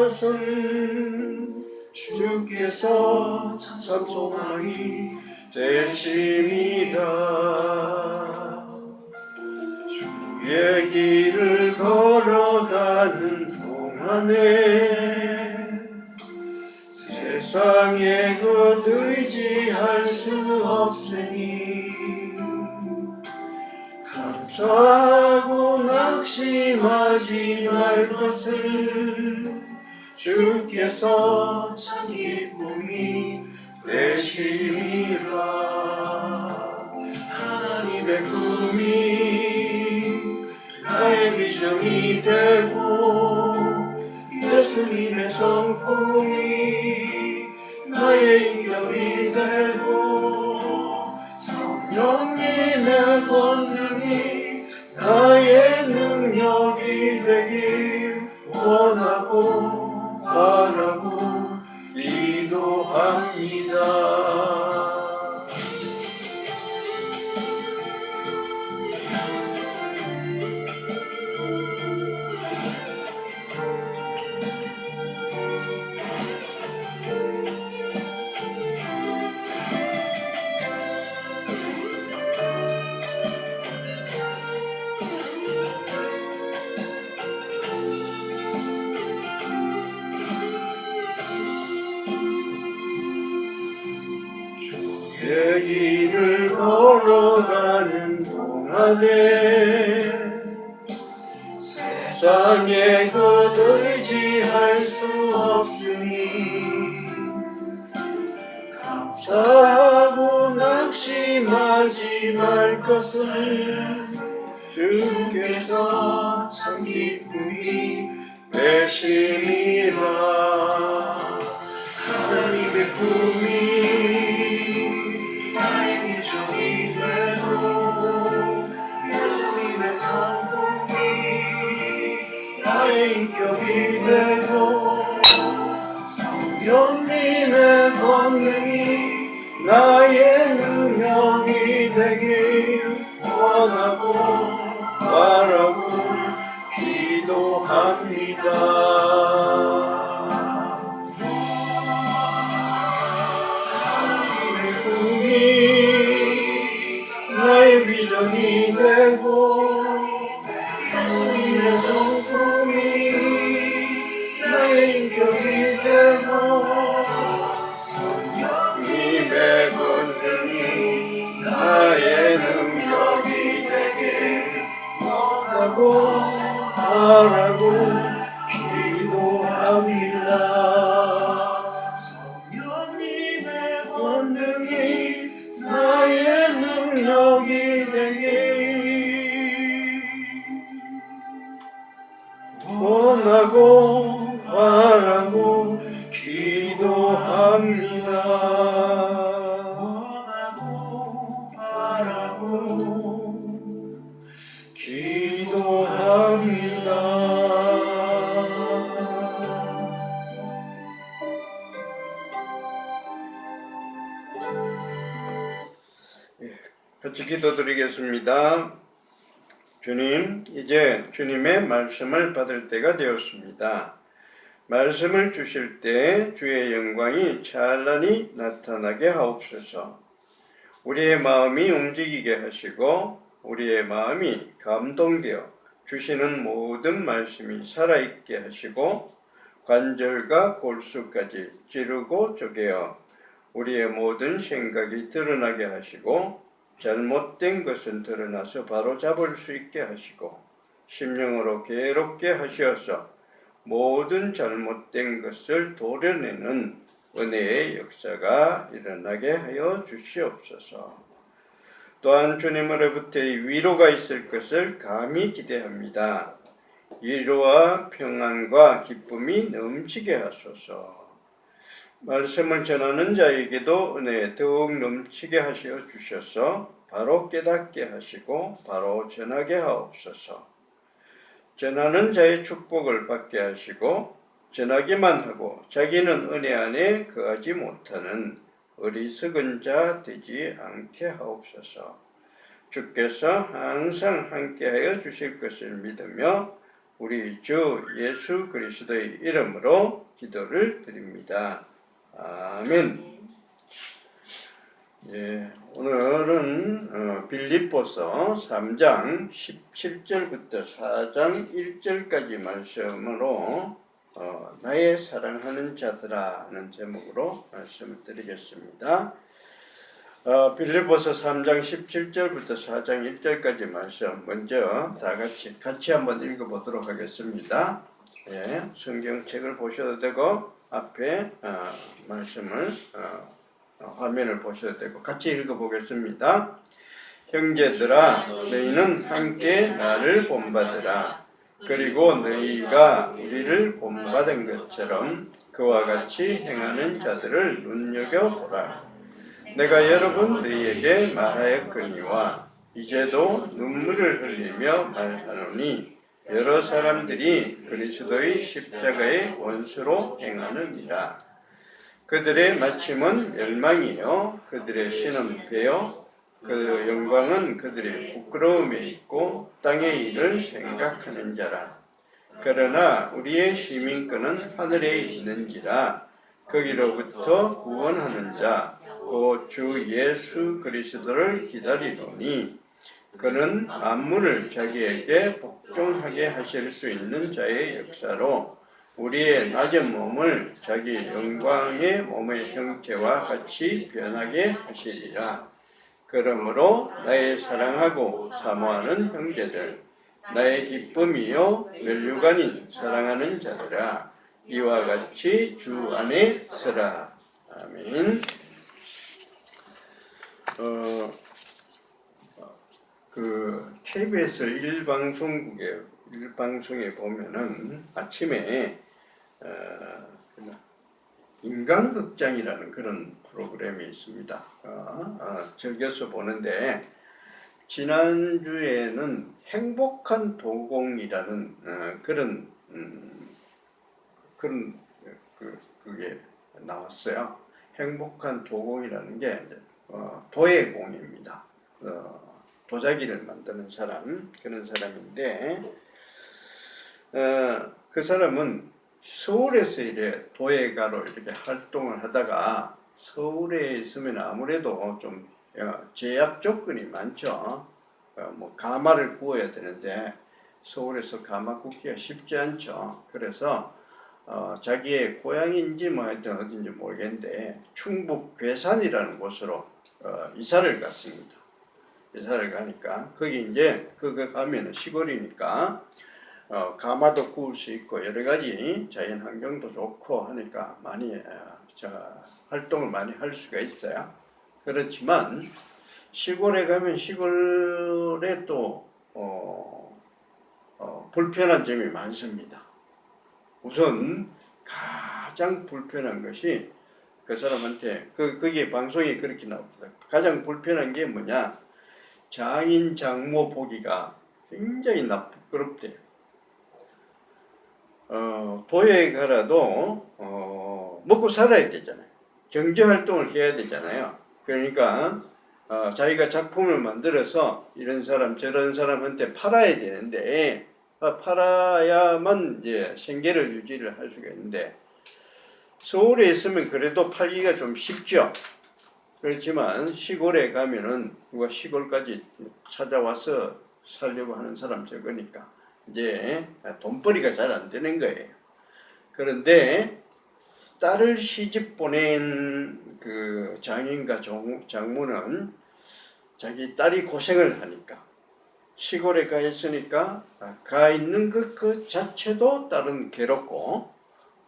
것은 주께서 참 소망이 되심이라. 주의 길을 걸어가는 동안에 세상에 곧 의지할 수 없으니 감사하고 낙심하지 말 것을 주께서 참 기쁨이 되시리라. 하나님의 꿈이 나의 비전이 되고 예수님의 성품이 나의 인격이 되고 성령님의 권능이 나의 능력이 되길 원하고 바라고 기도합니다. 주의 길을 걸어가는 동안에 세상에 곧 의지할 수 없으니 감사하고 낙심하지 말 것은 주께서 참 기쁨이 되심이라. 하나님의 꿈이 나의 비전이 되고 예수님의 성품이 나의 인격이 되고 성령님의 권능이 나의 능력이 되길 원하고 바라고 기도합니다. 나의 비전이 되고 예수님의 성품이 나의 인격이 되고 성령님의 권능이 나의 능력이 되길 원하고 바라고 기도합니다. 성령님의 권능이 나의 능력이 되길 원하고 바라고 기도합니다. 원하고 바라고 기도합니다. 같이 기도드리겠습니다. 주님, 이제 주님의 말씀을 받을 때가 되었습니다. 말씀을 주실 때 주의 영광이 찬란히 나타나게 하옵소서. 우리의 마음이 움직이게 하시고 우리의 마음이 감동되어 주시는 모든 말씀이 살아있게 하시고 관절과 골수까지 찌르고 쪼개어 우리의 모든 생각이 드러나게 하시고 잘못된 것은 드러나서 바로 잡을 수 있게 하시고 심령으로 괴롭게 하시어서 모든 잘못된 것을 도려내는 은혜의 역사가 일어나게 하여 주시옵소서. 또한 주님으로부터의 위로가 있을 것을 감히 기대합니다. 위로와 평안과 기쁨이 넘치게 하소서. 말씀을 전하는 자에게도 은혜 더욱 넘치게 하시어 주셔서 바로 깨닫게 하시고 바로 전하게 하옵소서. 전하는 자의 축복을 받게 하시고 전하기만 하고 자기는 은혜 안에 거하지 못하는 어리석은 자 되지 않게 하옵소서. 주께서 항상 함께하여 주실 것을 믿으며 우리 주 예수 그리스도의 이름으로 기도를 드립니다. 아멘. 예, 오늘은 빌립보서 3장 17절부터 4장 1절까지 말씀으로 나의 사랑하는 자들아 하는 제목으로 말씀을 드리겠습니다. 빌립보서 3장 17절부터 4장 1절까지 말씀 먼저 다 같이 한번 읽어보도록 하겠습니다. 예, 성경책을 보셔도 되고 앞에 말씀을 화면을 보셔도 되고 같이 읽어보겠습니다. 형제들아 너희는 함께 나를 본받으라. 그리고 너희가 우리를 본받은 것처럼 그와 같이 행하는 자들을 눈여겨보라. 내가 여러분 너희에게 말하였거니와 이제도 눈물을 흘리며 말하노니 여러 사람들이 그리스도의 십자가의 원수로 행하느니라. 그들의 마침은 멸망이요 그들의 신은 배요 그 영광은 그들의 부끄러움에 있고 땅의 일을 생각하는 자라. 그러나 우리의 시민권은 하늘에 있는지라. 거기로부터 구원하는 자 곧 주 예수 그리스도를 기다리노니 그는 만물을 자기에게 복종하게 하실 수 있는 자의 역사로 우리의 낮은 몸을 자기 영광의 몸의 형태와 같이 변하게 하시리라. 그러므로 나의 사랑하고 사모하는 형제들, 나의 기쁨이요 멸류관인 사랑하는 자들아, 이와 같이 주 안에 서라. 아멘. KBS 일방송에 보면은 아침에 인간극장이라는 그런 프로그램이 있습니다. 즐겨서 보는데 지난주에는 행복한 도공이라는 그게 나왔어요. 행복한 도공이라는 게 도예공입니다. 도자기를 만드는 사람, 그런 사람인데 그 사람은 서울에서 이래 도예가로 이렇게 활동을 하다가 서울에 있으면 아무래도 좀 제약 조건이 많죠. 뭐 가마를 구워야 되는데 서울에서 가마 굽기가 쉽지 않죠. 그래서 자기의 고향인지 뭐 하여튼 어딘지 모르겠는데 충북 괴산이라는 곳으로 이사를 갔습니다. 이사를 가니까 거기 이제 그거 가면은 시골이니까 가마도 구울 수 있고 여러 가지 자연 환경도 좋고 하니까 많이 활동을 많이 할 수가 있어요. 그렇지만 시골에 가면 시골에 또 불편한 점이 많습니다. 우선 가장 불편한 것이 그 사람한테 거기에 방송이 그렇게 나옵니다. 가장 불편한 게 뭐냐? 장인 장모 보기가 굉장히 부끄럽대요. 도예가라도 먹고 살아야 되잖아요. 경제활동을 해야 되잖아요. 그러니까 자기가 작품을 만들어서 이런 사람 저런 사람한테 팔아야 되는데 팔아야만 이제 생계를 유지를 할 수가 있는데 서울에 있으면 그래도 팔기가 좀 쉽죠. 그렇지만 시골에 가면은 누가 시골까지 찾아와서 살려고 하는 사람 적으니까 이제 돈벌이가 잘 안 되는 거예요. 그런데 딸을 시집 보낸 그 장인과 장모는 자기 딸이 고생을 하니까 시골에 가 있으니까 가 있는 그 자체도 딸은 괴롭고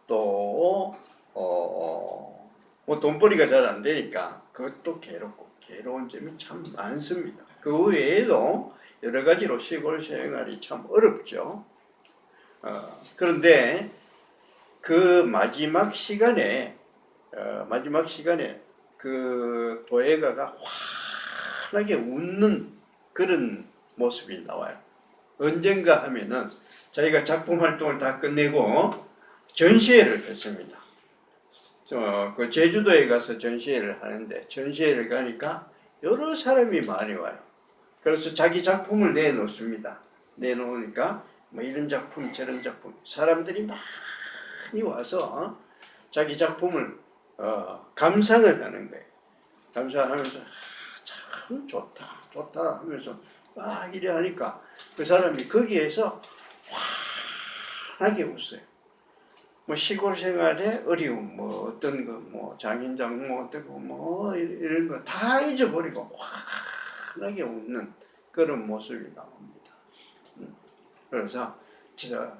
또 뭐 돈벌이가 잘 안 되니까 그것도 괴로운 점이 참 많습니다. 그 외에도 여러 가지로 시골 생활이 참 어렵죠. 그런데 그 마지막 시간에 그 도예가가 환하게 웃는 그런 모습이 나와요. 언젠가 하면은 자기가 작품 활동을 다 끝내고 전시회를 했습니다. 그 제주도에 가서 전시회를 하는데 전시회를 가니까 여러 사람이 많이 와요. 그래서 자기 작품을 내놓습니다. 내놓으니까 뭐 이런 작품 저런 작품 사람들이 많이 와서 자기 작품을 감상을 하는 거예요. 감상하면서 참 좋다 하면서 막 이래 하니까 그 사람이 거기에서 환하게 웃어요. 뭐 시골 생활의 어려움, 뭐 어떤 거, 뭐 장인장 뭐 어떻고 뭐 이런 거 다 잊어버리고 환하게 웃는 그런 모습이 나옵니다. 그래서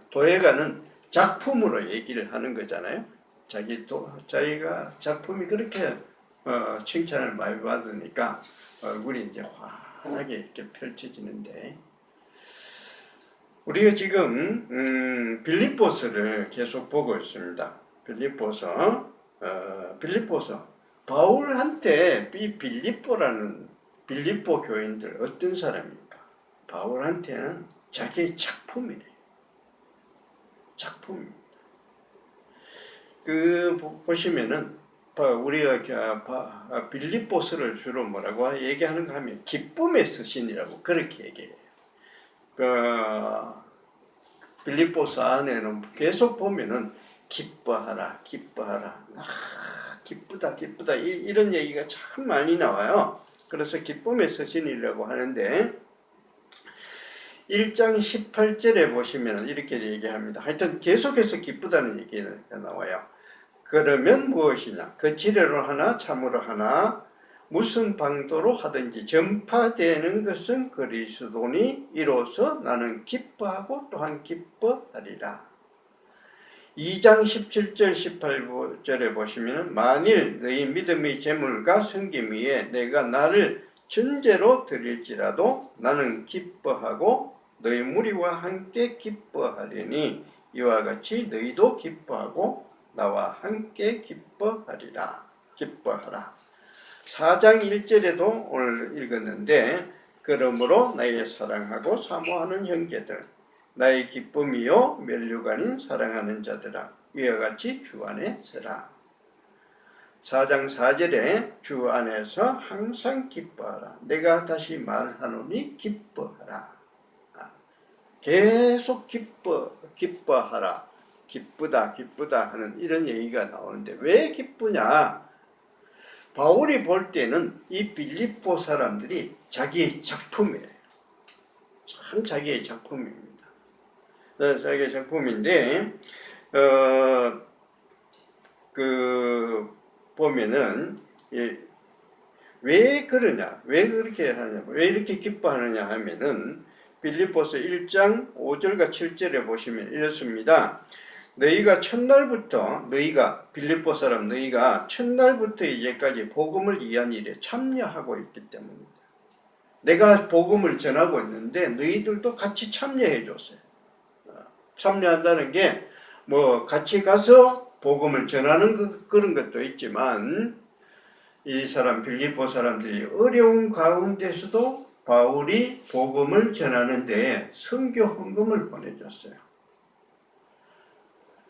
도예가는 작품으로 얘기를 하는 거잖아요. 자기가 작품이 그렇게 칭찬을 많이 받으니까 얼굴이 이제 환하게 이렇게 펼쳐지는데, 우리가 지금 빌립보서를 계속 보고 있습니다. 빌립보서 바울한테 이 빌립보 교인들 어떤 사람입니까? 바울한테는 자기의 작품이래요. 작품입니다. 보시면은 우리가 빌립보서를 주로 뭐라고 얘기하는가 하면 기쁨의 서신이라고 그렇게 얘기해요. 빌립보서 안에는 계속 보면은 기뻐하라, 기쁘다 이런 얘기가 참 많이 나와요. 그래서 기쁨의 서신이라고 하는데 1장 18절에 보시면 이렇게 얘기합니다. 하여튼 계속해서 기쁘다는 얘기가 나와요. 그러면 무엇이냐? 그 지뢰로 하나 참으로 하나 무슨 방도로 하든지 전파되는 것은 그리스도니 이로써 나는 기뻐하고 또한 기뻐하리라. 2장 17절 18절에 보시면 만일 너희 믿음의 재물과 섬김 위에 내가 나를 전제로 드릴지라도 나는 기뻐하고 너희 무리와 함께 기뻐하리니 이와 같이 너희도 기뻐하고 나와 함께 기뻐하리라. 기뻐하라. 4장 1절에도 오늘 읽었는데 그러므로 나의 사랑하고 사모하는 형제들 나의 기쁨이요 멸류가 아닌 사랑하는 자들아 이와 같이 주 안에 서라. 4장 4절에 주 안에서 항상 기뻐하라. 내가 다시 말하노니 기뻐하라. 계속 기뻐하라. 기쁘다 하는 이런 얘기가 나오는데 왜 기쁘냐? 바울이 볼 때는 이 빌립보 사람들이 자기의 작품이에요. 참 자기의 작품입니다. 자기의 작품인데 보면은 왜 그러냐, 왜 그렇게 하냐, 왜 이렇게 기뻐하느냐 하면은 빌립보서 1장 5절과 7절에 보시면 이렇습니다. 빌립보 사람 너희가 첫날부터 이제까지 복음을 위한 일에 참여하고 있기 때문입니다. 내가 복음을 전하고 있는데 너희들도 같이 참여해 줬어요. 참여한다는 게 뭐 같이 가서 복음을 전하는 그런 것도 있지만 이 사람 빌립보 사람들이 어려운 가운데서도 바울이 복음을 전하는데 선교 헌금을 보내줬어요.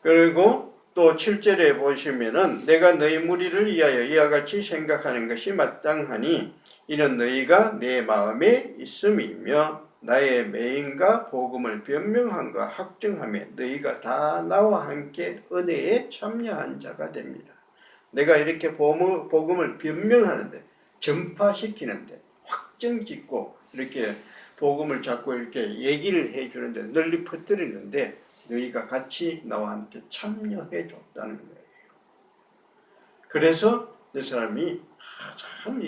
그리고 또 7절에 보시면은 내가 너희 무리를 위하여 이와 같이 생각하는 것이 마땅하니 이는 너희가 내 마음에 있음이며 나의 매임과 복음을 변명함과 확증하며 너희가 다 나와 함께 은혜에 참여한 자가 됩니다. 내가 이렇게 복음을 변명하는데 전파시키는데 확증짓고 이렇게 복음을 자꾸 이렇게 얘기를 해주는데 널리 퍼뜨리는데 너희가 같이 나와 함께 참여해 줬다는 거예요. 그래서 이 사람이 참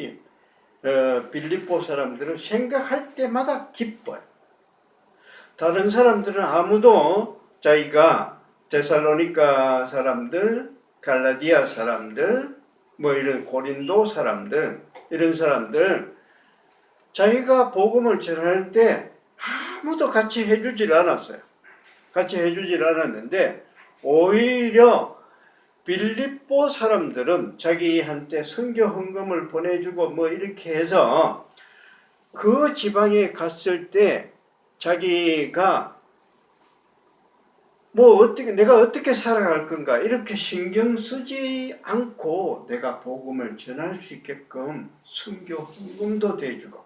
빌립보 사람들을 생각할 때마다 기뻐요. 다른 사람들은 아무도 자기가 데살로니가 사람들, 갈라디아 사람들, 뭐 이런 고린도 사람들, 이런 사람들 자기가 복음을 전할 때 아무도 같이 해주질 않았어요. 같이 해주질 않았는데 오히려 빌립보 사람들은 자기한테 선교 헌금을 보내주고 뭐 이렇게 해서 그 지방에 갔을 때 자기가 내가 어떻게 살아갈 건가 이렇게 신경 쓰지 않고 내가 복음을 전할 수 있게끔 선교 헌금도 대주고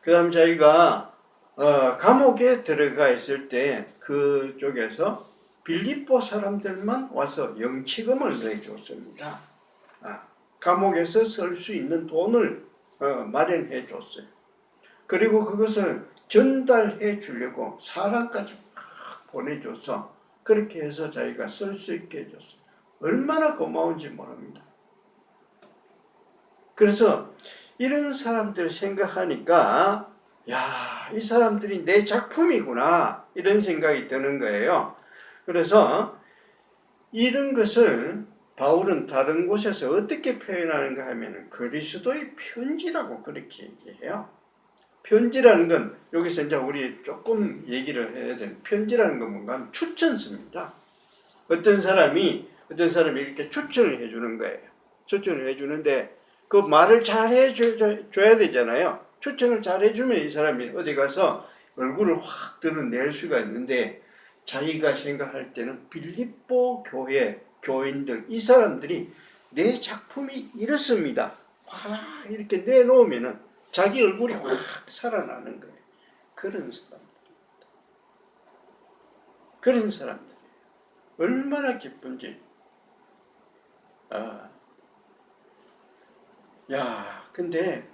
그 다음 자기가 감옥에 들어가 있을 때 그쪽에서 빌립보 사람들만 와서 영치금을 내줬습니다. 감옥에서 쓸 수 있는 돈을 마련해 줬어요. 그리고 그것을 전달해 주려고 사람까지 막 보내줘서 그렇게 해서 자기가 쓸 수 있게 해줬어요. 얼마나 고마운지 모릅니다. 그래서 이런 사람들 생각하니까 야, 이 사람들이 내 작품이구나 이런 생각이 드는 거예요. 그래서 이런 것을 바울은 다른 곳에서 어떻게 표현하는가 하면 그리스도의 편지라고 그렇게 얘기해요. 편지라는 건 여기서 이제 우리 조금 얘기를 해야 되는 편지라는 건 뭔가 하면 추천서입니다. 어떤 사람이 이렇게 추천을 해주는 거예요. 추천을 해주는데 그 말을 잘 해줘야 되잖아요. 추천을 잘 해주면 이 사람이 어디 가서 얼굴을 확 드러낼 수가 있는데 자기가 생각할 때는 빌립보 교회 교인들 이 사람들이 내 작품이 이렇습니다. 확 이렇게 내놓으면은 자기 얼굴이 확 살아나는 거예요. 그런 사람들. 그런 사람들. 얼마나 기쁜지. 근데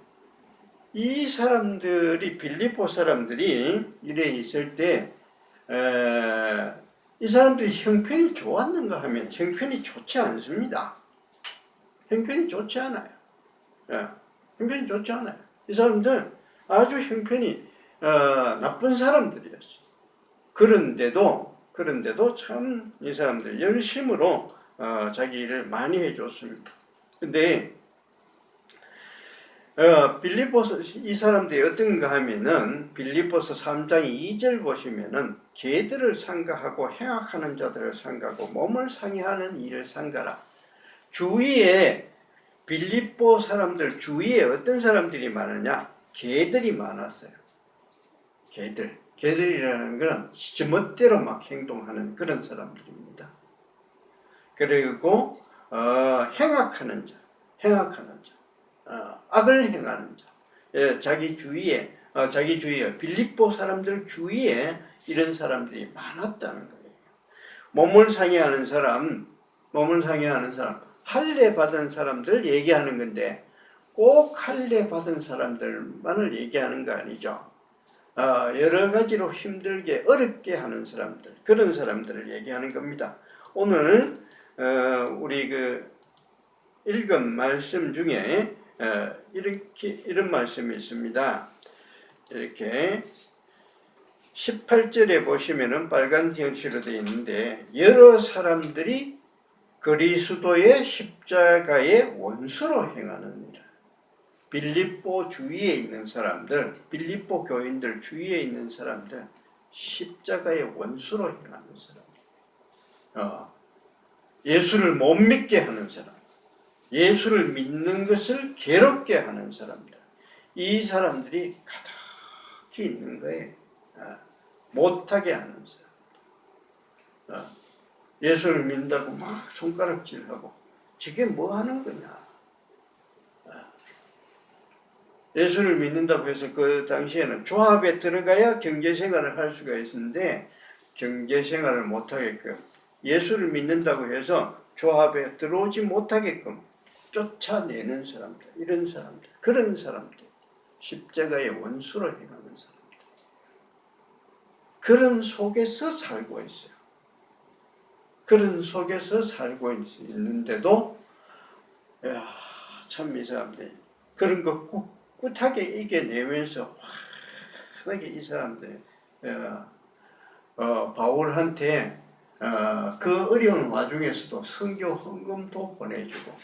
이 사람들이 빌립보 사람들이 이래 있을 때 이 사람들이 형편이 좋았는가 하면 형편이 좋지 않습니다. 형편이 좋지 않아요. 형편이 좋지 않아요. 이 사람들 아주 형편이 나쁜 사람들이었어요. 그런데도 참 이 사람들 열심으로 자기 일을 많이 해줬습니다. 근데 빌립보서 이 사람들이 어떤가 하면은 빌립보서 3장 2절 보시면은 개들을 상가하고 행악하는 자들을 상가하고 몸을 상해하는 일을 상가라. 주위에 빌립보 사람들 주위에 어떤 사람들이 많으냐? 개들이 많았어요. 개들이라는 건 지멋대로 막 행동하는 그런 사람들입니다. 그리고 행악하는 자, 악을 행하는 자, 자기 주위에 빌립보 사람들 주위에 이런 사람들이 많았다는 거예요. 몸을 상해하는 사람, 할례 받은 사람들 얘기하는 건데 꼭 할례 받은 사람들만을 얘기하는 거 아니죠. 여러 가지로 힘들게 어렵게 하는 사람들, 그런 사람들을 얘기하는 겁니다. 오늘 우리 읽은 말씀 중에 이런 말씀이 있습니다. 이렇게 18절에 보시면은 빨간 형식으로 되어 있는데 여러 사람들이 그리스도의 십자가의 원수로 행하는 일. 빌립보 주위에 있는 사람들, 빌립보 교인들 주위에 있는 사람들, 십자가의 원수로 행하는 사람. 예수를 못 믿게 하는 사람, 예수를 믿는 것을 괴롭게 하는 사람들, 이 사람들이 가득히 있는 거예요. 못하게 하는 사람. 예수를 믿는다고 막 손가락질하고 저게 뭐 하는 거냐. 예수를 믿는다고 해서 그 당시에는 조합에 들어가야 경제생활을 할 수가 있었는데 경제생활을 못하게끔 예수를 믿는다고 해서 조합에 들어오지 못하게끔 쫓아내는 사람들, 이런 사람들, 그런 사람들, 십자가의 원수로 행하는 사람들, 그런 속에서 살고 있어요. 그런 속에서 살고 있는데도 참 이 사람들이 그런 거 꿋꿋하게 이겨내면서 환하게 이 사람들이 바울한테 그 어려운 와중에서도 선교 헌금도 보내주고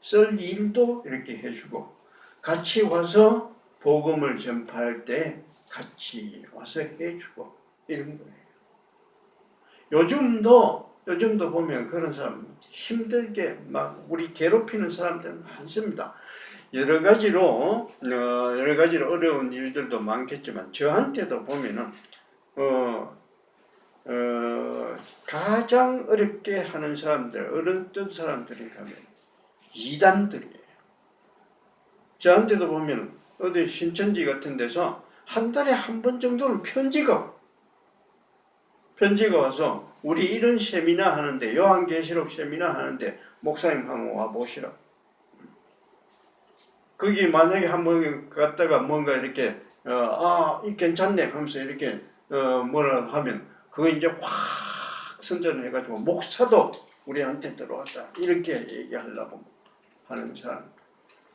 쓸 일도 이렇게 해주고 같이 와서 복음을 전파할 때 같이 와서 해주고 이런 거예요. 요즘도 보면 그런 사람 힘들게 막 우리 괴롭히는 사람들 많습니다. 여러 가지로 어려운 일들도 많겠지만 저한테도 보면은 가장 어렵게 하는 사람들, 어떤 사람들이 가면 이단들이에요. 저한테도 보면 어디 신천지 같은 데서 한 달에 한 번 정도는 편지가 와서 우리 이런 세미나 하는데, 요한계시록 세미나 하는데 목사님 한번 와보시라. 거기 만약에 한번 갔다가 뭔가 이렇게 이 괜찮네 하면서 이렇게 뭐라 하면 그거 이제 확 선전해가지고 목사도 우리한테 들어왔다 이렇게 얘기하려고 하는 사람.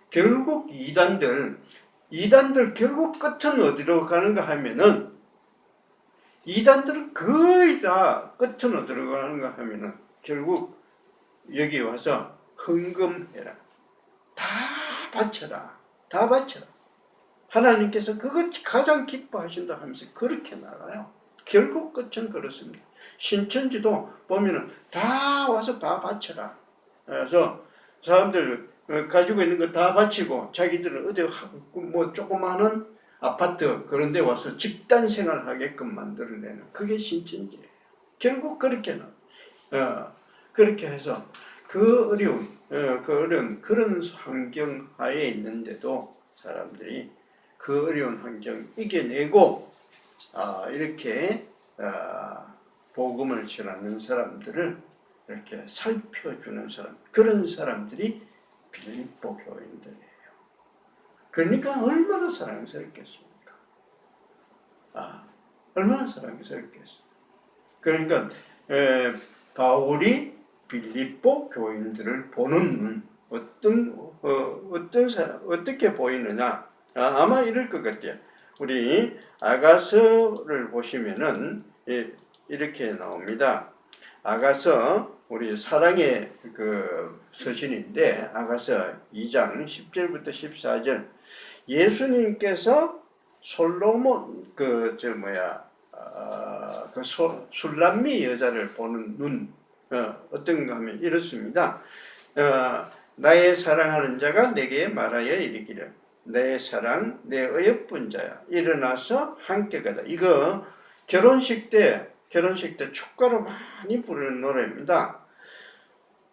결국 이단들 결국 끝은 어디로 가는가 하면은, 이단들은 거의 다 끝은 어디로 가는가 하면은 결국 여기 와서 헌금해라, 다 바쳐라, 다 바쳐라. 하나님께서 그것 가장 기뻐하신다 하면서 그렇게 나가요. 결국 끝은 그렇습니다. 신천지도 보면은 다 와서 다 바쳐라. 그래서 사람들 가지고 있는 거 다 바치고 자기들은 어디 뭐 조그마한 아파트 그런 데 와서 집단 생활하게끔 만들어내는 그게 신천지예요. 결국 그렇게 그렇게 해서 그 어려운 그런 환경 하에 있는데도 사람들이 그 어려운 환경 이겨내고 이렇게 복음을 전하는 사람들을 이렇게 살펴주는 사람, 그런 사람들이 빌립보 교인들이에요. 그러니까 얼마나 사랑스럽겠습니까? 얼마나 사랑스럽겠어요. 그러니까 바울이 빌립보 교인들을 보는 눈, 어떤 사람, 어떻게 보이느냐? 아마 이럴 것 같아요. 우리 아가서를 보시면은 이렇게 나옵니다. 아가서 우리 사랑의 그 서신인데 아가서 2장 10절부터 14절. 예수님께서 솔로몬 술람미 여자를 보는 눈 어떤가 하면 이렇습니다. 나의 사랑하는 자가 내게 말하여 이르기를 내 사랑 내 어여쁜 자야 일어나서 함께 가자. 이거 결혼식 때 축가로 많이 부르는 노래입니다.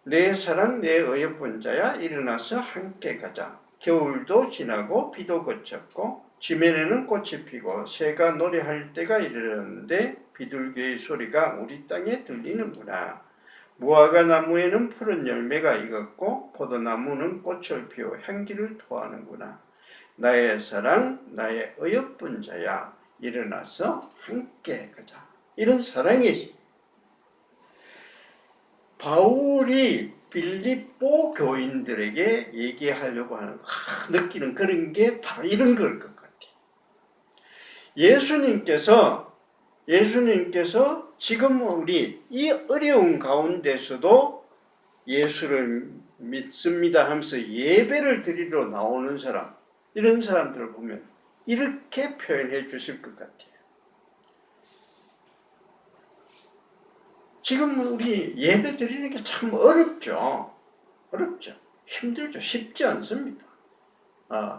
내 사랑 내 어여쁜 자야 일어나서 함께 가자. 겨울도 지나고 비도 그쳤고 지면에는 꽃이 피고 새가 노래할 때가 이르렀는데 비둘기의 소리가 우리 땅에 들리는구나. 무화과 나무에는 푸른 열매가 익었고 포도나무는 꽃을 피워 향기를 토하는구나. 나의 사랑 나의 어여쁜 자야 일어나서 함께 가자. 이런 사랑이 바울이 빌립보 교인들에게 얘기하려고 하는 느끼는 그런 게 바로 이런 걸 것 같아요. 예수님께서 지금 우리 이 어려운 가운데서도 예수를 믿습니다 하면서 예배를 드리러 나오는 사람, 이런 사람들을 보면 이렇게 표현해 주실 것 같아요. 지금 우리 예배 드리는 게 참 어렵죠. 힘들죠. 쉽지 않습니다.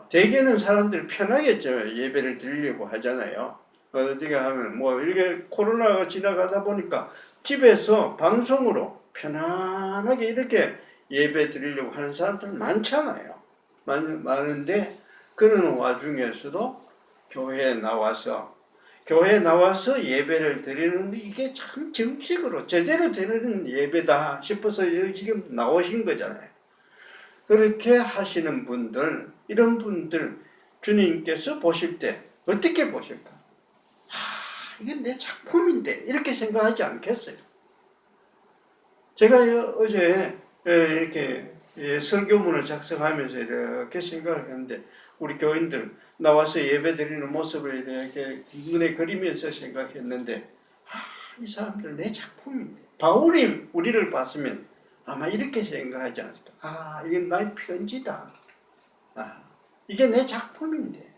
대개는 사람들 편하게 예배를 드리려고 하잖아요. 어떻게 하면 뭐 이렇게 코로나가 지나가다 보니까 집에서 방송으로 편안하게 이렇게 예배 드리려고 하는 사람들 많잖아요. 많은데 그런 와중에서도 교회에 나와서 예배를 드리는데 이게 참 정식으로 제대로 드리는 예배다 싶어서 지금 나오신 거잖아요. 그렇게 하시는 분들, 이런 분들 주님께서 보실 때 어떻게 보실까? 이게 내 작품인데 이렇게 생각하지 않겠어요? 제가 어제 이렇게 설교문을 작성하면서 이렇게 생각을 했는데 우리 교인들 나와서 예배 드리는 모습을 이렇게 눈에 그리면서 생각했는데 이 사람들 내 작품인데. 바울이 우리를 봤으면 아마 이렇게 생각하지 않을까? 이게 나의 편지다. 이게 내 작품인데.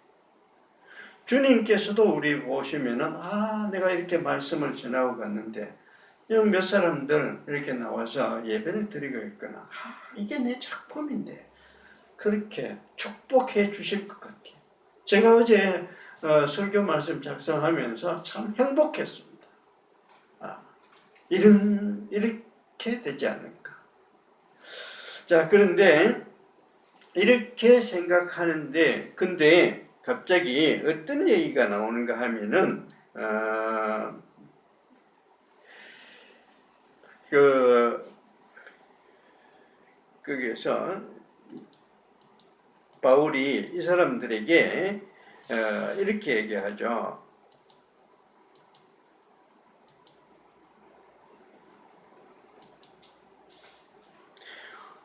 주님께서도 우리 보시면은 내가 이렇게 말씀을 전하고 갔는데 몇 사람들 이렇게 나와서 예배를 드리고 있거나 이게 내 작품인데 그렇게 축복해 주실 것 같아요. 제가 어제 설교 말씀 작성하면서 참 행복했습니다. 이렇게 되지 않을까. 자, 그런데 이렇게 생각하는데 근데 갑자기 어떤 얘기가 나오는가 하면은 거기에서 바울이 이 사람들에게 이렇게 얘기하죠.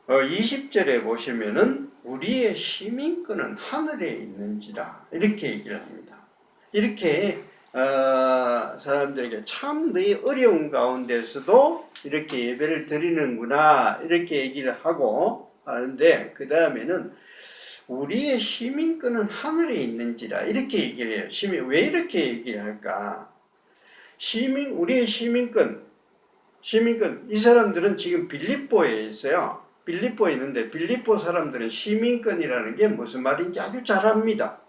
20절에 보시면은 우리의 시민권은 하늘에 있는지라 이렇게 얘기를 합니다. 이렇게 사람들에게 참 너희 어려운 가운데서도 이렇게 예배를 드리는구나 이렇게 얘기를 하고 하는데, 그 다음에는 우리의 시민권은 하늘에 있는지라 이렇게 얘기를 해요. 왜 이렇게 얘기를 할까? 우리의 시민권, 이 사람들은 지금 빌립보에 있어요. 빌립보에 있는데 빌립보 사람들은 시민권이라는 게 무슨 말인지 아주 잘 압니다.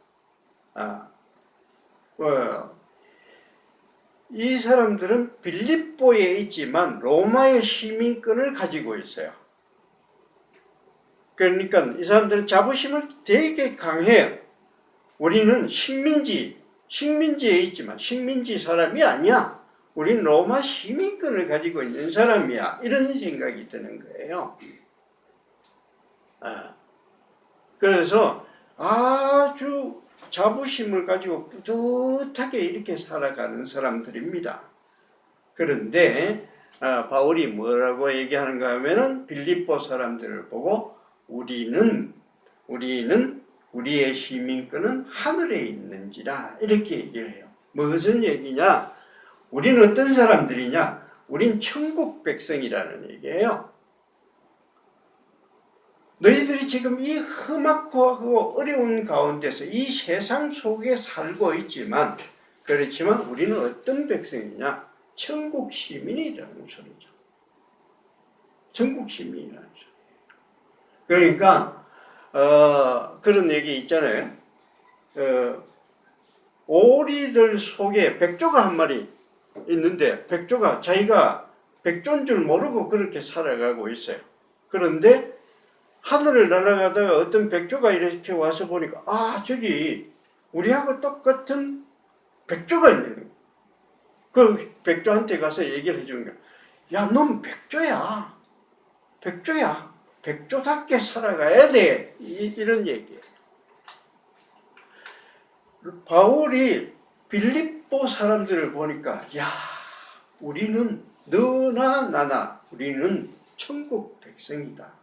이 사람들은 빌립보에 있지만 로마의 시민권을 가지고 있어요. 그러니까 이 사람들은 자부심을 되게 강해요. 우리는 식민지에 있지만 식민지 사람이 아니야. 우리는 로마 시민권을 가지고 있는 사람이야. 이런 생각이 드는 거예요. 그래서 아주 자부심을 가지고 뿌듯하게 이렇게 살아가는 사람들입니다. 그런데 바울이 뭐라고 얘기하는가 하면은 빌립보 사람들을 보고 우리는 우리의 시민권은 하늘에 있는지라 이렇게 얘기를 해요. 무슨 얘기냐? 우리는 어떤 사람들이냐? 우린 천국 백성이라는 얘기예요. 너희들이 지금 이 험악하고 어려운 가운데서 이 세상 속에 살고 있지만, 그렇지만 우리는 어떤 백성이냐? 천국 시민이라는 소리죠. 천국 시민이라는 소리예요. 그러니까 그런 얘기 있잖아요. 오리들 속에 백조가 한 마리 있는데 백조가 자기가 백조인 줄 모르고 그렇게 살아가고 있어요. 그런데 하늘을 날아가다가 어떤 백조가 이렇게 와서 보니까 저기 우리하고 똑같은 백조가 있는 거예요. 그 백조한테 가서 얘기를 해주는 거야. 야, 넌 백조야. 백조답게 살아가야 돼. 이런 얘기예요. 바울이 빌립보 사람들을 보니까 우리는 너나 나나 우리는 천국 백성이다.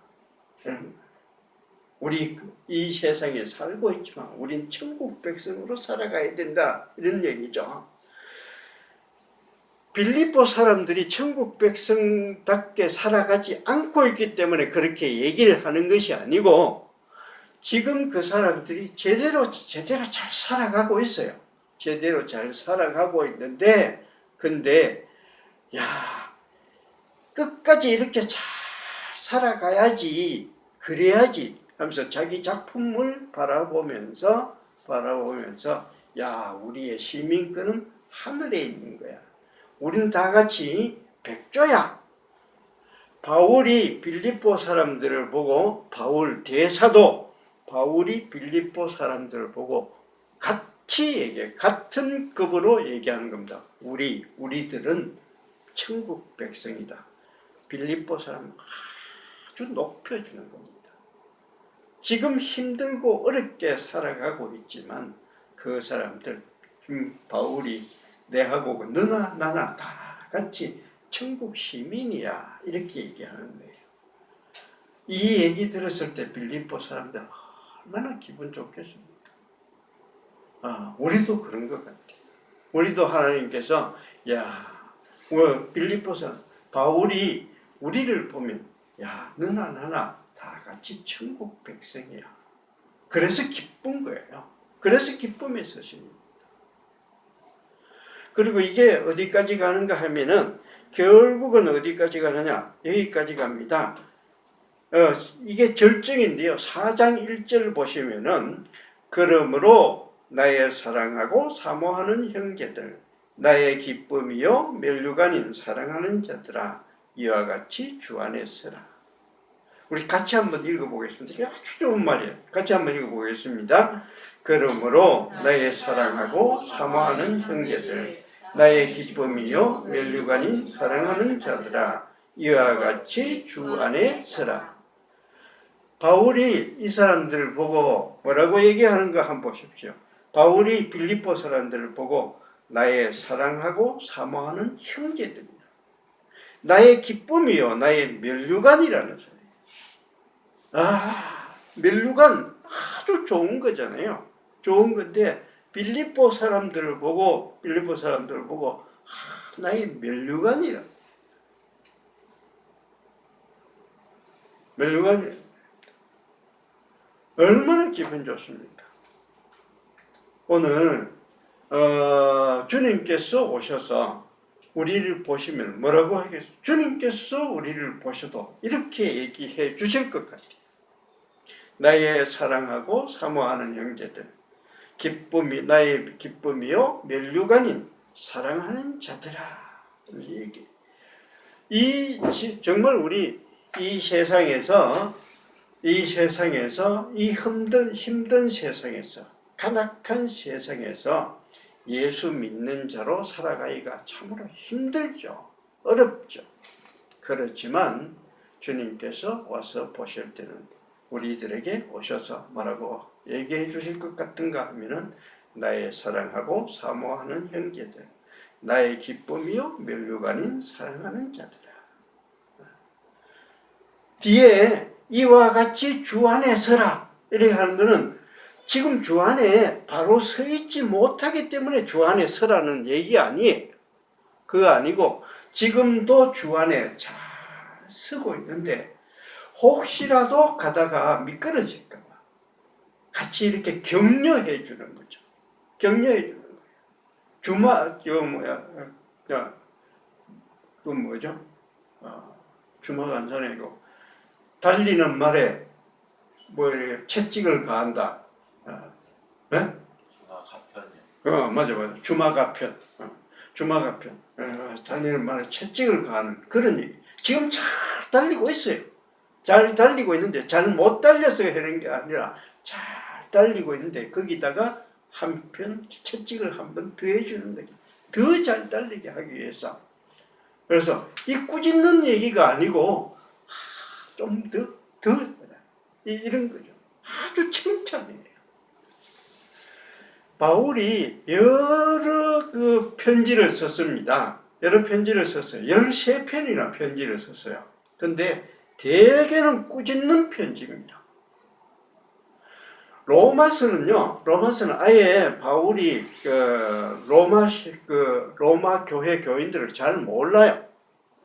우리 이 세상에 살고 있지만 우린 천국 백성으로 살아가야 된다. 이런 얘기죠. 빌립보 사람들이 천국 백성답게 살아가지 않고 있기 때문에 그렇게 얘기를 하는 것이 아니고, 지금 그 사람들이 제대로 잘 살아가고 있어요. 제대로 잘 살아가고 있는데, 근데 끝까지 이렇게 잘 살아가야지, 그래야지 하면서 자기 작품을 바라보면서 우리의 시민권은 하늘에 있는 거야. 우린 다 같이 백조야. 바울이 빌립보 사람들을 보고, 바울이 빌립보 사람들을 보고 같은 급으로 얘기하는 겁니다. 우리들은 천국 백성이다. 빌립보 사람을 아주 높여주는 겁니다. 지금 힘들고 어렵게 살아가고 있지만 그 사람들, 바울이 내하고 너나 나나 다 같이 천국 시민이야 이렇게 얘기하는 거예요. 이 얘기 들었을 때 빌립보 사람들 얼마나 기분 좋겠습니까? 우리도 그런 것 같아요. 우리도 하나님께서 빌립보 사람 바울이 우리를 보면 너나 나나 다 같이 천국 백성이야. 그래서 기쁜 거예요. 그래서 기쁨에 서십니다. 그리고 이게 어디까지 가는가 하면은 결국은 어디까지 가느냐? 여기까지 갑니다. 이게 절정인데요. 4장 1절 보시면은 그러므로 나의 사랑하고 사모하는 형제들, 나의 기쁨이요 멸류관인 사랑하는 자들아, 이와 같이 주 안에 서라. 우리 같이 한번 읽어보겠습니다. 이게 아주 좋은 말이에요. 같이 한번 읽어보겠습니다. 그러므로 나의 사랑하고 사모하는 형제들, 나의 기쁨이요 멸류관인 사랑하는 자들아, 이와 같이 주 안에 서라. 바울이 이 사람들을 보고 뭐라고 얘기하는가 한번 보십시오. 바울이 빌립보 사람들을 보고 나의 사랑하고 사모하는 형제들이다. 나의 기쁨이요 나의 멸류관이라는 소리예요. 멸류관 아주 좋은 거잖아요. 좋은 건데 빌립보 사람들을 보고 나의 멸류관이라. 멸류관이 얼마나 기분 좋습니까? 오늘 주님께서 오셔서 우리를 보시면 뭐라고 하겠어요? 주님께서 우리를 보셔도 이렇게 얘기해 주실 것 같아요. 나의 사랑하고 사모하는 형제들, 나의 기쁨이요 멸류관인 사랑하는 자들아. 정말 우리 이 세상에서 이 힘든 세상에서, 간악한 세상에서 예수 믿는 자로 살아가기가 참으로 힘들죠. 어렵죠. 그렇지만 주님께서 와서 보실 때는 우리들에게 오셔서 뭐라고 얘기해 주실 것 같은가 하면은 나의 사랑하고 사모하는 형제들, 나의 기쁨이요 멸류관인 사랑하는 자들아. 뒤에 이와 같이 주 안에 서라 이렇게 하는 것은 지금 주 안에 바로 서 있지 못하기 때문에 주 안에 서라는 얘기 아니에요. 그거 아니고 지금도 주 안에 잘 서고 있는데 혹시라도 가다가 미끄러질까 봐 같이 이렇게 격려해 주는 거죠. 격려해 주는 거예요. 주마간산이고 달리는 말에 채찍을 가한다. 네? 맞아. 주마가편. 주마가편. 달리는 말에 채찍을 가하는 그런 얘기. 지금 잘 달리고 있어요. 잘 달리고 있는데 잘 못 달려서 하는 게 아니라 잘 달리고 있는데 거기다가 한편 채찍을 한 번 더 해주는 거죠. 더 잘 달리게 하기 위해서. 그래서 이 꾸짖는 얘기가 아니고 좀 더 이런 거죠. 아주 칭찬이에요. 바울이 여러 편지를 썼습니다. 여러 편지를 썼어요. 13편이나 편지를 썼어요. 근데 대개는 꾸짖는 편지입니다. 로마서는 아예 바울이 로마 교회 교인들을 잘 몰라요.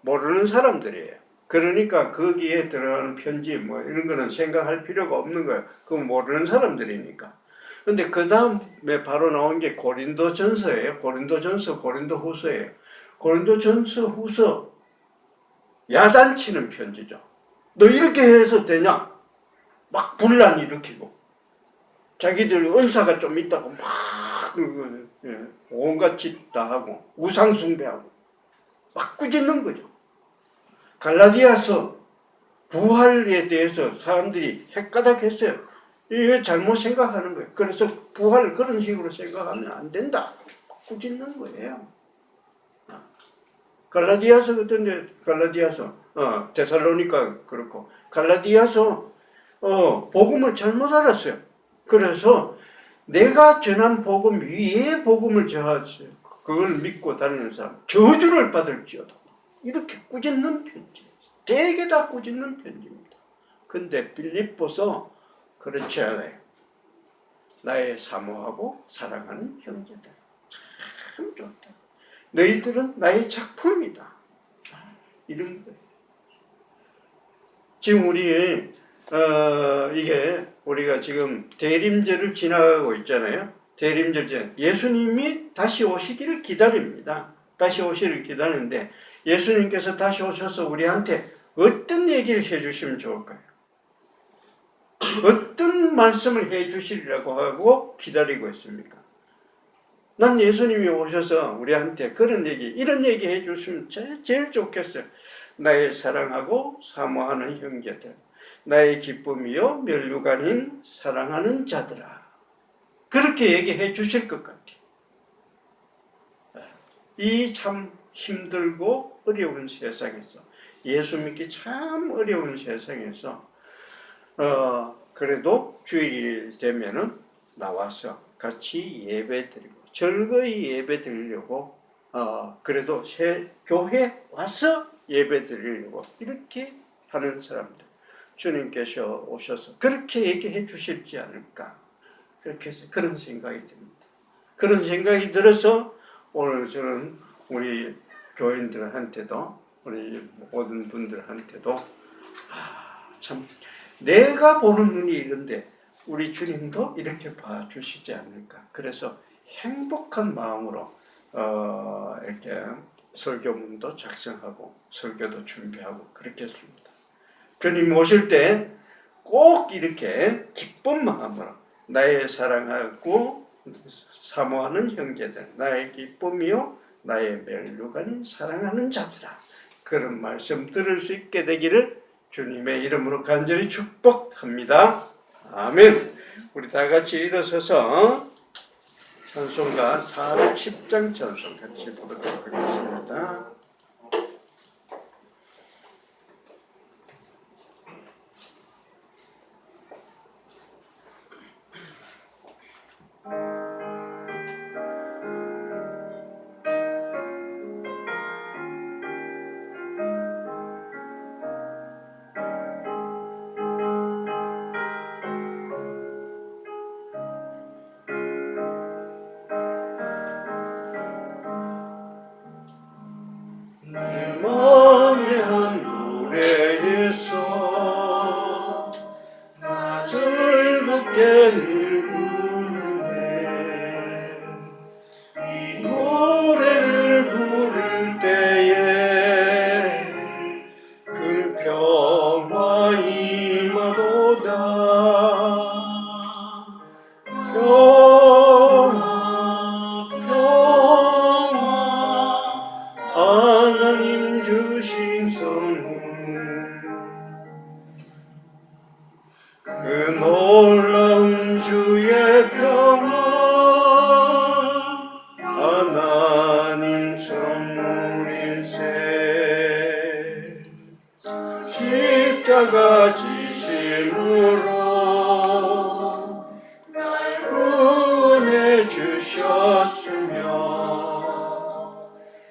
모르는 사람들이에요. 그러니까 거기에 들어가는 편지 이런 거는 생각할 필요가 없는 거예요. 그건 모르는 사람들이니까. 근데 그 다음에 바로 나온 게 고린도전서예요. 고린도전서, 고린도후서예요. 고린도전서, 후서 야단치는 편지죠. 너 이렇게 해서 되냐? 막 분란 일으키고 자기들 은사가 좀 있다고 막 온갖 짓 다 하고 우상 숭배하고 막 꾸짖는 거죠. 갈라디아서 부활에 대해서 사람들이 헷가닥했어요. 이거 잘못 생각하는 거예요. 그래서 부활을 그런 식으로 생각하면 안 된다. 꾸짖는 거예요. 갈라디아서 같은데 데살로니가 그렇고 갈라디아서 복음을 잘못 알았어요. 그래서 내가 전한 복음 위에 복음을 전하지 그걸 믿고 다니는 사람 저주를 받을지어다. 이렇게 꾸짖는 편지. 되게 다 꾸짖는 편지입니다. 근데 빌립보서 그렇지 않아요. 나의 사모하고 사랑하는 형제들. 참 좋다. 너희들은 나의 작품이다. 이런 거예요. 지금 이게 우리가 지금 대림절을 지나가고 있잖아요. 대림절 예수님이 다시 오시기를 기다립니다. 다시 오시기를 기다리는데 예수님께서 다시 오셔서 우리한테 어떤 얘기를 해주시면 좋을까요? 어떤 말씀을 해주시리라고 하고 기다리고 있습니까? 난 예수님이 오셔서 우리한테 이런 얘기 해주시면 제일 좋겠어요. 나의 사랑하고 사모하는 형제들, 나의 기쁨이요 면류관인 사랑하는 자들아. 그렇게 얘기해 주실 것 같아요. 이 참 힘들고 어려운 세상에서, 예수 믿기 참 어려운 세상에서 그래도 주일이 되면은 나와서 같이 예배드리고 즐거이 예배드리려고 그래도 교회 와서 예배드리려고 이렇게 하는 사람들, 주님께서 오셔서 그렇게 얘기해 주실지 않을까, 그렇게 해서 그런 생각이 듭니다. 그런 생각이 들어서 오늘 저는 우리 교인들한테도 우리 모든 분들한테도 참 내가 보는 눈이 이런데 우리 주님도 이렇게 봐주시지 않을까. 그래서 행복한 마음으로 이렇게 설교문도 작성하고 설교도 준비하고 그렇게 했습니다. 주님 오실 때 꼭 이렇게 기쁜 마음으로 나의 사랑하고 사모하는 형제들, 나의 기쁨이요 나의 면류관인 사랑하는 자들아, 그런 말씀 들을 수 있게 되기를 주님의 이름으로 간절히 축복합니다. 아멘. 우리 다 같이 일어서서 찬송가 410장 찬송 같이 부르도록 하겠습니다. 십자가 지심으로 날 구원해 주셨으며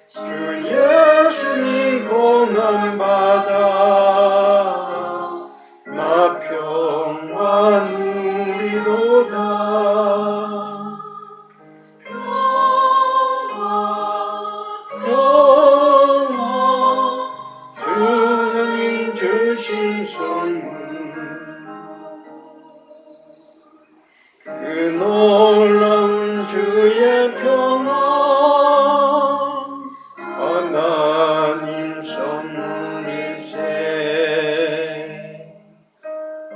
주 예수님 고난받아 나 평화 누리도다. 주님 주신 선물 그 놀라운 주의 평화 하나님 선물일세.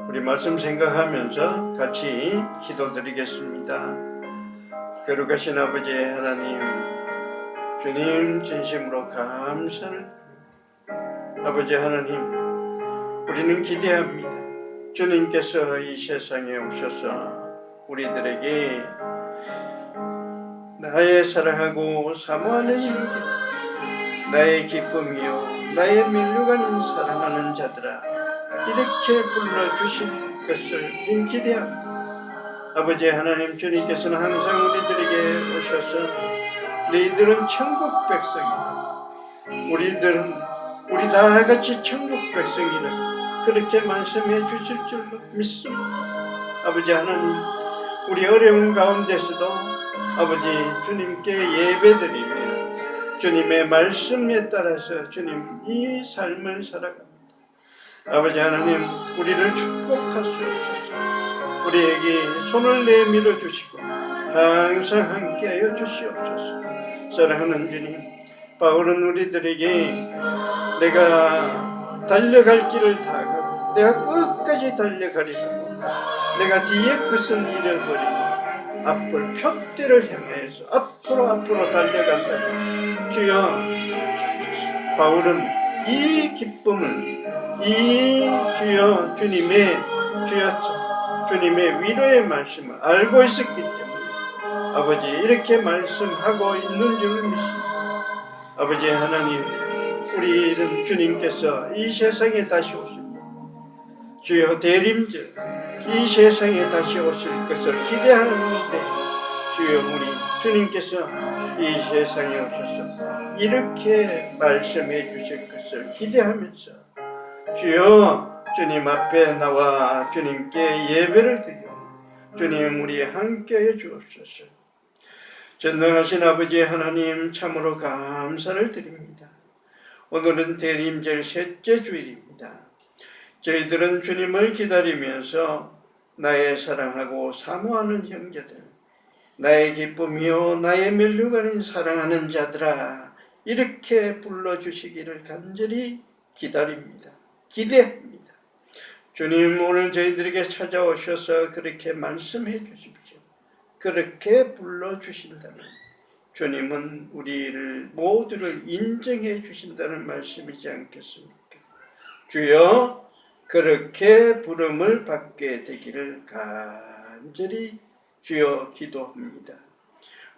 우리 말씀 생각하면서 같이 기도드리겠습니다. 거룩하신 아버지 하나님, 주님 진심으로 감사를 아버지 하나님, 우리는 기대합니다. 주님께서 이 세상에 오셔서 우리들에게 나의 사랑하고 사모하는 형제, 나의 기쁨이요 나의 면류관인 사랑하는 자들아, 이렇게 불러주신 것을 기대합니다. 아버지 하나님, 주님께서는 항상 우리들에게 오셔서 너희들은 천국 백성이다, 우리 다 같이 천국 백성이다, 그렇게 말씀해 주실 줄로 믿습니다. 아버지 하나님, 우리 어려운 가운데서도 아버지 주님께 예배드리며 주님의 말씀에 따라서 주님 이 삶을 살아갑니다. 아버지 하나님, 우리를 축복하시옵소서. 우리에게 손을 내밀어 주시고 항상 함께하여 주시옵소서. 사랑하는 주님, 바울은 우리들에게 내가 달려갈 길을 다 가고 내가 끝까지 달려가리라고, 내가 뒤에 것은 잃어버리고 앞을 표대를 향해서 앞으로 달려간다. 주여, 바울은 이 기쁨을 이 주님의 위로의 말씀을 알고 있었기 때문에 아버지 이렇게 말씀하고 있는 줄 믿습니다. 아버지 하나님, 우리는 주님께서 이 세상에 다시 오시고 주여 대림절 이 세상에 다시 오실 것을 기대하는데 주여 우리 주님께서 이 세상에 오셔서 이렇게 말씀해 주실 것을 기대하면서 주여 주님 앞에 나와 주님께 예배를 드려 주님 우리 함께해 주옵소서. 전능하신 아버지 하나님 참으로 감사를 드립니다. 오늘은 대림절 셋째 주일입니다. 저희들은 주님을 기다리면서 나의 사랑하고 사모하는 형제들, 나의 기쁨이요 나의 멸류관인 사랑하는 자들아 이렇게 불러주시기를 간절히 기다립니다. 기대합니다. 주님 오늘 저희들에게 찾아오셔서 그렇게 말씀해 주십시오. 그렇게 불러주신다면 주님은 우리를 모두를 인정해 주신다는 말씀이지 않겠습니까? 주여 그렇게 부름을 받게 되기를 간절히 주여 기도합니다.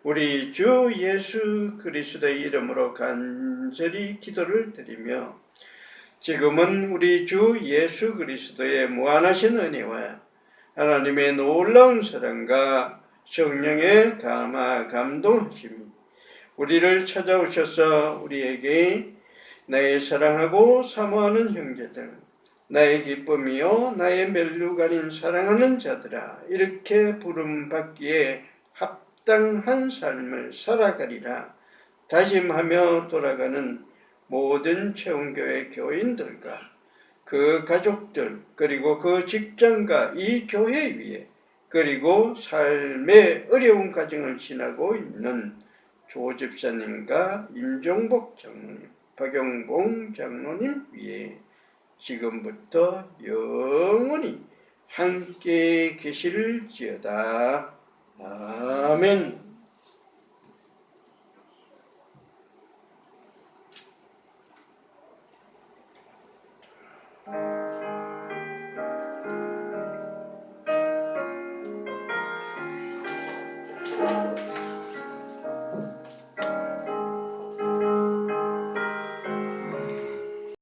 우리 주 예수 그리스도의 이름으로 간절히 기도를 드리며 지금은 우리 주 예수 그리스도의 무한하신 은혜와 하나님의 놀라운 사랑과 성령의 감동하심이 우리를 찾아오셔서 우리에게 나의 사랑하고 사모하는 형제들, 나의 기쁨이요 나의 멸류관인 사랑하는 자들아 이렇게 부름받기에 합당한 삶을 살아가리라 다짐하며 돌아가는 모든 채운교회 교인들과 그 가족들 그리고 그 직장과 이 교회 위에 그리고 삶의 어려운 과정을 지나고 있는 조 집사님과 임종복 장로님, 박영봉 장로님 위에 지금부터 영원히 함께 계실지어다. 아멘.